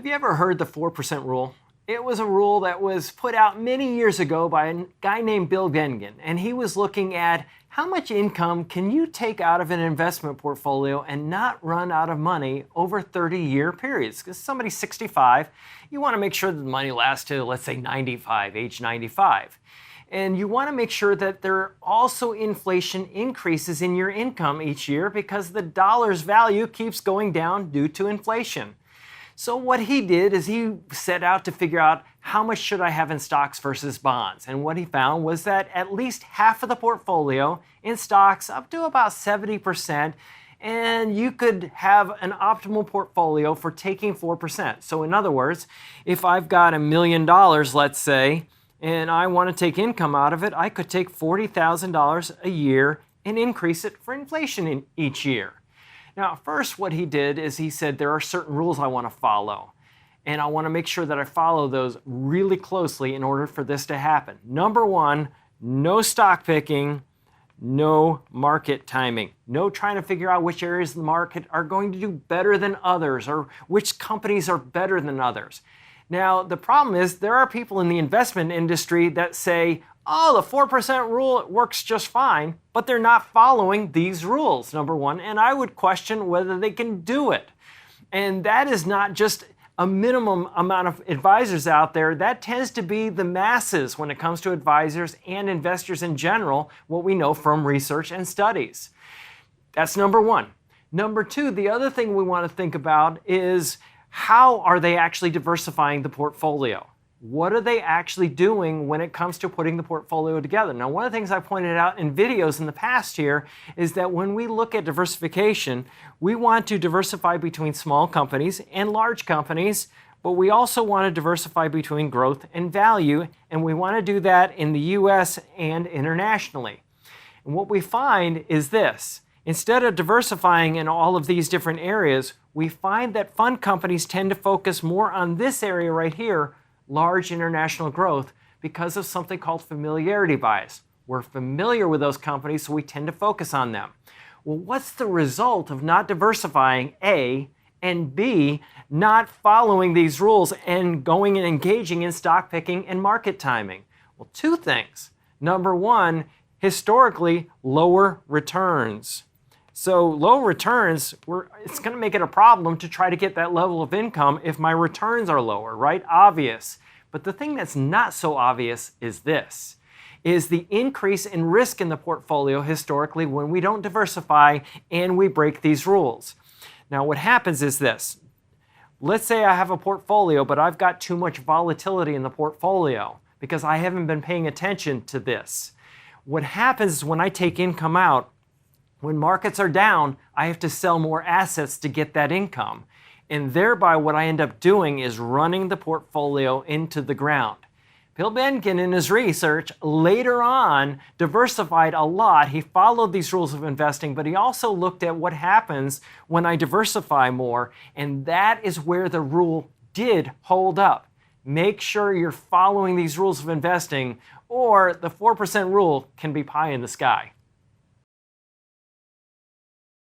you ever heard the 4% rule? It was a rule that was put out many years ago by a guy named Bill Bengen, and he was looking at how much income can you take out of an investment portfolio and not run out of money over 30-year periods. Because somebody's 65, you want to make sure that the money lasts to, let's say, age 95. And you want to make sure that there are also inflation increases in your income each year because the dollar's value keeps going down due to inflation. So what he did is he set out to figure out how much should I have in stocks versus bonds. And what he found was that at least half of the portfolio in stocks, up to about 70%, and you could have an optimal portfolio for taking 4%. So in other words, if I've got $1 million, let's say, and I want to take income out of it, I could take $40,000 a year and increase it for inflation in each year. Now, first what he did is he said there are certain rules I want to follow, and I want to make sure that I follow those really closely in order for this to happen. Number one, no stock picking, no market timing. No trying to figure out which areas of the market are going to do better than others or which companies are better than others. Now, the problem is there are people in the investment industry that say, oh, the 4% rule works just fine, but they're not following these rules, number one, and I would question whether they can do it. And that is not just a minimum amount of advisors out there. That tends to be the masses when it comes to advisors and investors in general, what we know from research and studies. That's number one. Number two, the other thing we want to think about is how are they actually diversifying the portfolio? What are they actually doing when it comes to putting the portfolio together? Now, one of the things I pointed out in videos in the past here is that when we look at diversification, we want to diversify between small companies and large companies, but we also want to diversify between growth and value, and we want to do that in the US and internationally. And what we find is this. Instead of diversifying in all of these different areas, we find that fund companies tend to focus more on this area right here, large international growth, because of something called familiarity bias. We're familiar with those companies, so we tend to focus on them. Well, what's the result of not diversifying, A, and B, not following these rules and going and engaging in stock picking and market timing? Well, two things. Number one, historically, lower returns. So low returns, it's going to make it a problem to try to get that level of income if my returns are lower, right? Obvious. But the thing that's not so obvious is this, is the increase in risk in the portfolio historically when we don't diversify and we break these rules. Now what happens is this. Let's say I have a portfolio, but I've got too much volatility in the portfolio because I haven't been paying attention to this. What happens is when I take income out, when markets are down, I have to sell more assets to get that income. And thereby what I end up doing is running the portfolio into the ground. Bill Bengen in his research later on diversified a lot. He followed these rules of investing, but he also looked at what happens when I diversify more, and that is where the rule did hold up. Make sure you're following these rules of investing, or the 4% rule can be pie in the sky.